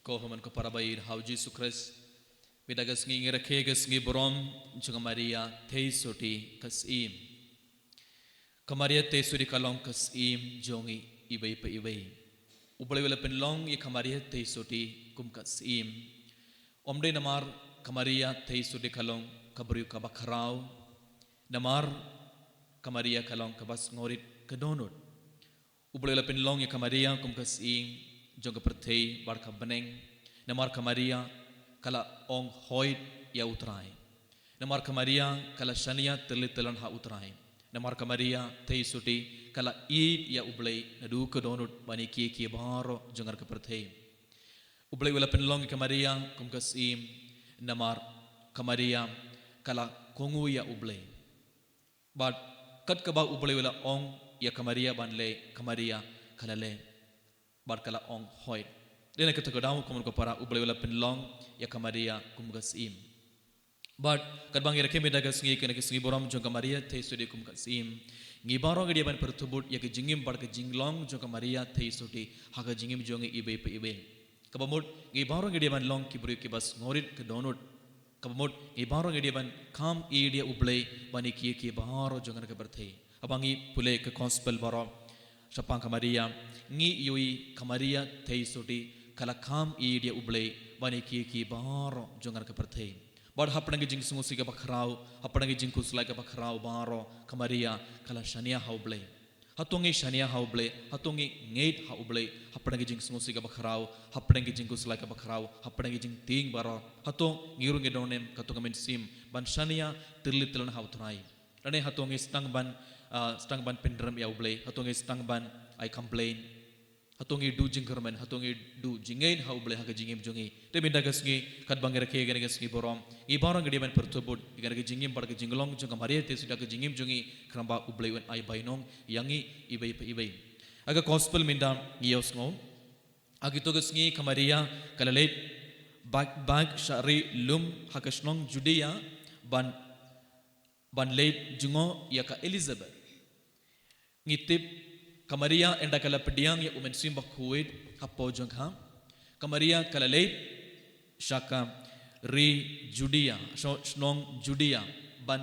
Kohuman ko parabayin hauji sukres bidagas ngi ngirakegas ngi borom junga Maria teisoti kasim kamaria teisuri kalong kasim jongi ibay pa ibay ubali wala penlong ya kamaria teisoti kum kasim omde namar kamaria teisuri kalong kabru kabakrao namar kamaria kalong kabas ngorit kadonot ubali wala penlong ya kamaria kum kasim jonga pertei barka beneng namar kamaria kala ong hoid ya utrai namar kamaria kala shania terlitelan ha utrai namar kamaria teisuti kala id ya ublay nadu kadonut bani ki baro jongar ka pertei ublay wala penlong kamaria kum kasim namar kamaria kala kongu ya ublay bad kat kaba ublay wala ong ya kamaria banle kamaria kala le barkala ong hoid dena kita kedau kumun ko para ublay wala penlong ya kamaria kum kasim but kad bang irake medagas ngi kena kisngi borom jong kamaria teisudi kum kasim ngi baro ngi ban pertubut ya ke jingim barka jinglong jong kamaria teisudi haga jingim jongi ibe pe ibe kabamut ngi baro ngi ban long kibru ki bas ngorit ke donut kabamut ngi baro ngi ban kam idia ublay bani ki baro jongar ke berthei abangi pule ke gospel baro Sapang kamaria ngi yui kamaria teisudi kala kam idia ublay bani ki baro jongar ke perthei bad hapangi jing sungusi ka bakrao hapangi jing kuslai ka bakrao baro kamaria kala shania haublay hatongi shania haublay hatongi ngeit haublay hapangi jing sungusi ka bakrao hapangi jing kuslai ka bakrao hapangi jing ting baro hatong ngiru ngedonem katonga mensim ban shania tirlitilan hautrai rane hatongi stang ban pendram ya ublay hatongi stang ban I complain hatongi du jingkerman hatongi du jingain ha ublay ha jingim jongi te bindagasngi kat bangera ke gasngi borom I barang gede ban pertubut igara ke jingim bar ke jinglong jonga maria te sudah ke jingim jongi kramba ublay wen ai bainong yangi ibai pa ibai aga gospel minda yosngo agito gasngi kamaria kalalet bag shari lum hakasnong judea ban late jungo yaka Elizabeth ngitip kamaria enda kala pediang ya umen simba kuwait hapo jongha kamaria kala late shaka ri judea snong judea ban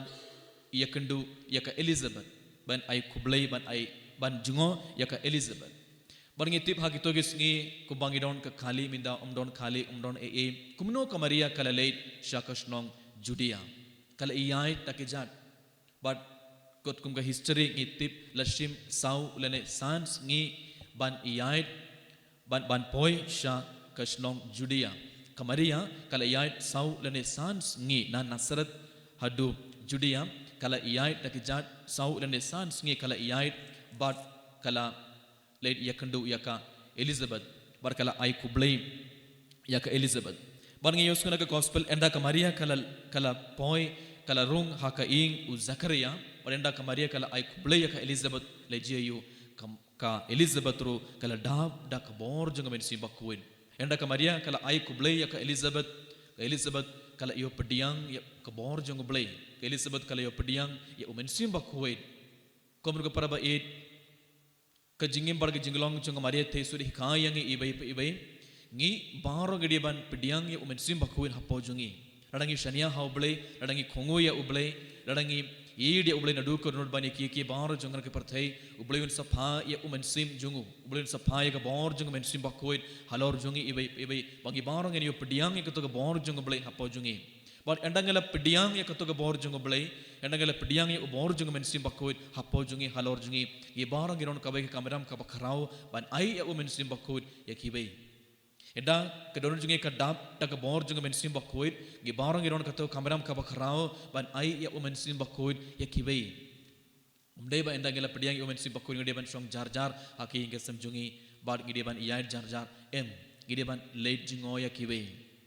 yakendu yaka Elizabeth ban ai kublai ban jungo yaka Elizabeth ban ngitip hagito gisngi kubangidon ka khali minda umdon khali umdon e kumno kamaria kala late shaka snong judea kala iyai takijat but kot kum ka history ngitip lashim sau lene sans ngi ban iyai ban poi sha kasnong judea kamaria kala iyai sau lene sans ngi na nasaret hadu judea kala iyai takijat sau lene sans ngi kala iyai but kala late yakandu yaka Elizabeth bar kala ai kublai yaka Elizabeth bar ngi yoskuna ka gospel enda kamaria kala poi kala rung haka ing u Zakaria enda kamaria kala ai kublay ka Elizabeth lejiyu ka Elizabeth ru kala dab dak bor jong men simba kuin enda kamaria kala ai kublay ka Elizabeth kala yo pediang ya ka bor jong blay ka Elizabeth kala yo pediang ya men simba kuin komur ko paraba it ka jingim bar ka jinglong jong maria teisuri hikayang ibai ngi baro gediban pediang ya men simba kuin hapo jongi radangi shania haublay radangi khongu ya ublay radangi ईडे उबले नडू को नोट बने की बार जंगल के परथई उबले उन सफा ये उमनसिम जुंगु उबले उन सफा ये का बार जंग मनसिम बकोइट हलोर जुंगी इबे बाकी बारों के नियो पडियांग ये कतो का बार जंग उबले हपो जुंगी बार एंडंगला पडियांग ये कतो का बार जंग उबले एंडंगला पडियांग ये बार जंग मनसिम बकोइट हपो जुंगी हलोर जुंगी ये बारों के नोट कबे के कामराम का बखराव बन आई ये उमनसिम बकोइट ये कीबे eda kedon junge kadap tak bor junge mensim bakoit gi barang giron kato kameram ka bakrao ban ai ya umensim bakoit ya kibei umdei ba enda gela pediang umensim bakoit ngide ban song jar haki ngesem jungi bad ngide ban iyai jar em ngide ban late jungo ya kibei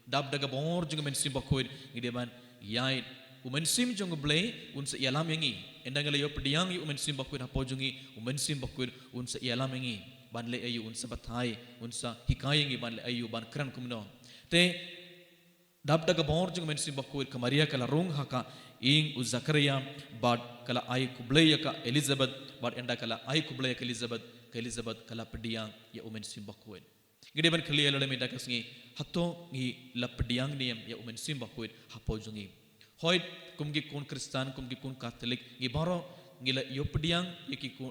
dab daga bor junge mensim bakoit ngide ban iyai umensim junge blei unsa yalam yangi enda gela yo pediang umensim bakoit hapo jungi umensim bakoit unsa yalam yangi ban le ayu unsa bathai unsa hikayengi ban le ayu ban kran kumno te dab daga bor jung men sim bakoit kamaria kala rong haka ing u Zakaria bad kala ai kublay ka Elizabeth bad enda kala ai kublay ka Elizabeth kala pediang ya umen sim bakoit Gede ban kali alole meda kasngi hato ngi lapdiang niam ya umen simba kuit hapo jungi. Hoit kumgi kun Kristen kumgi kun Katolik ngi baro ngila yopdiang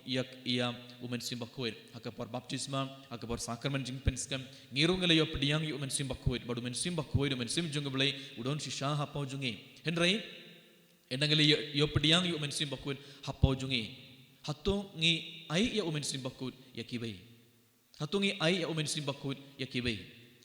yak ia umen simba kuit hakapor baptisma hakapor sakramen jing penskam ngiru ngila yopdiang ya umen simba kuit badu umen simba kuit umen sim jungi blai udon shisha hapo jungi. Henry endangili yopdiang ya umen simba kuit hapo jungi. Hato ngi ai ya umen simba kuit ya kibai. Hatungi ai ya umen simba kuit ya kibai.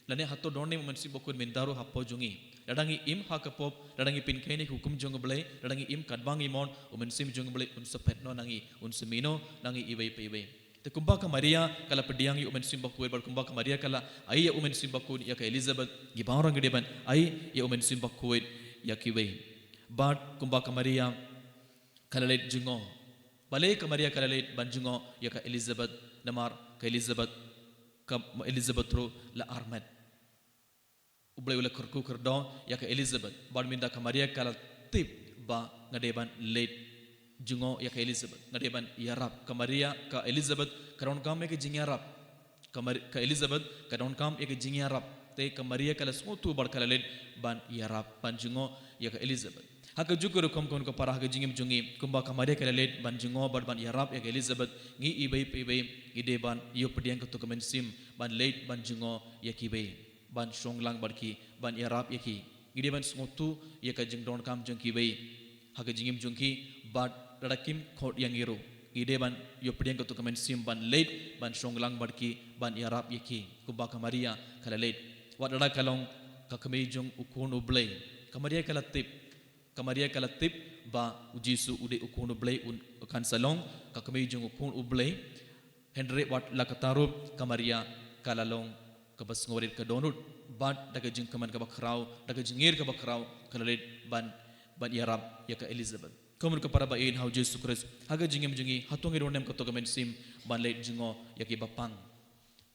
Lane hato donne umen simba kuit mendaru hapo jungi. Ladangi im hakapop, ladangi pinkaini hukum jungi blai, ladangi im kadbangi mon umen sim jungi blai un sepetno nangi un semino nangi ibai ibai. Te kumbaka Maria kala pediang ya umen simba kuit bar kumbaka Maria kala ai ya umen simba kuit ya ka Elizabeth gibarang gedeban ai ya umen simba kuit ya kibai. Bad kumbaka Maria kala leit jungo. Balai ka Maria kala leit banjungo ya ka Elizabeth namar ka Elizabeth ro la armat ublay ula kurku kerdo ya ka Elizabeth bad minda ka Maria kala tip ba ngadeban late jungo ya ka Elizabeth ngadeban yarap ka Maria ka Elizabeth karon kam ya ka jingyarap ka Elizabeth karon kam ya ka jingyarap te ka Maria kala smotu bad kala late ban yarap ban jungo ya ka Elizabeth haka jukuru kom kon ko para haka jingim jungi kumba ka Maria kala late ban jungo bad ban yarap ya ka Elizabeth ngi ibai ide ban yo pediang ka to kamen sim ban late ban jungo ya kibai ban songlang barki ban yarap yaki gide ban smotu ya ka jingdon kam jungki bai haka jingim jungki bad radakim khot yang iru gide ban yo pediang to kamen sim ban late ban songlang barki ban yarap yaki kumba ka Maria kala late wat rada kalong ka kami jung ukun ublay ka Maria kala tip ba ujisu ude ukun ublay un kan salong ka kami jung ukun ublay Henry wat lakatarup ka Maria kala long kabas ngorit ka donut bad daga jing kaman ka bakrau daga jingir ka bakrau kalalit ban yarab ya ka Elizabeth kamun ka para ba in how Jesus Christ haga jingim jingi hatong ironem ka to kamen sim ban late jingo ya ki bapang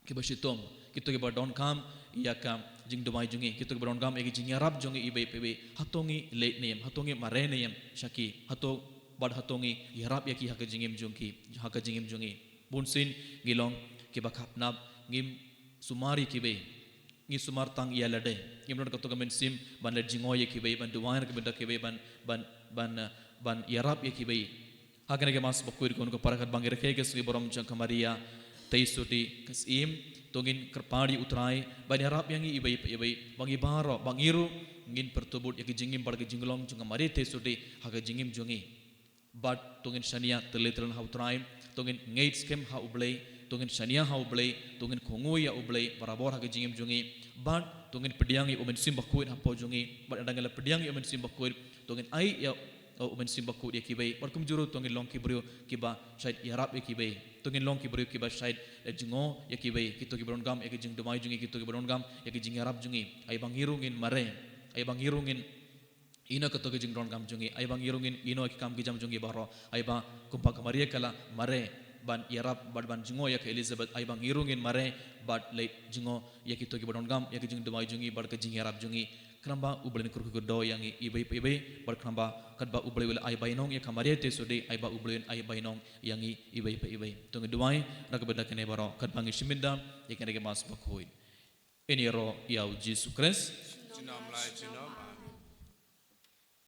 ki basitom kito ki ba don kam ya ka jing domai jungi kito ki ba don kam ya ki jing yarab jungi ibe pebe hatongi late name hatongi mare name shaki hato bad hatongi yarab ya ki haga jingim jungi bunsin gilong ki bakap nab ngim sumari kibe ngi sumar tang ya lade ngimron ka to kamen sim ban led jingo ye kibe ban duwain ka benda kibe ban yarab ye kibe hakane ke mas bakuir kon ko parakat bangir ke sri borom jang Maria taisuti kasim tongin kerpadi utrai ban yarab yang ibe bangi baro bangiru ngin pertubut ye jingim bar ke jinglong jang Maria taisuti haga jingim jungi bad tongin shania teletran ha utrai tongin ngait skem ha ublay tungin shania ha ublay tungin khongu ya ublay barabor ha jingim jungi bad tungin pediang ya umen sim bakuit ha po jungi bad adangala pediang ya umen sim bakuit tungin ai ya umen sim bakuit ya kibai barkum juru tungin long kibrio kiba shaid yarap ya kibai tungin long kibrio kiba shaid jingo ya kibai kito kibron gam ya jing domai jungi kito kibron gam ya jing yarap jungi ai bangirungin mare ai bangirungin ina kato ke jing ron gam jungi ai bangirungin ino ki kam ki jam jungi baro ai ba kumpa Maria kala mare ban yarap bad ban jingo ya ka Elizabeth ai bang irungin mare bad late jingo ya ki to ki badon gam ya ki jing domai jungi bad ka jing yarap jungi kramba ublen kurku godo yang ibai bad kramba kadba ublai wala ai bainong ya ka Maria te sode ai ba ublen ai bainong yang ibai tung duai rak beda kene baro kadbang shiminda ya kene ke mas bakoi ini ro ya Jesus Christ Jinom lai jinom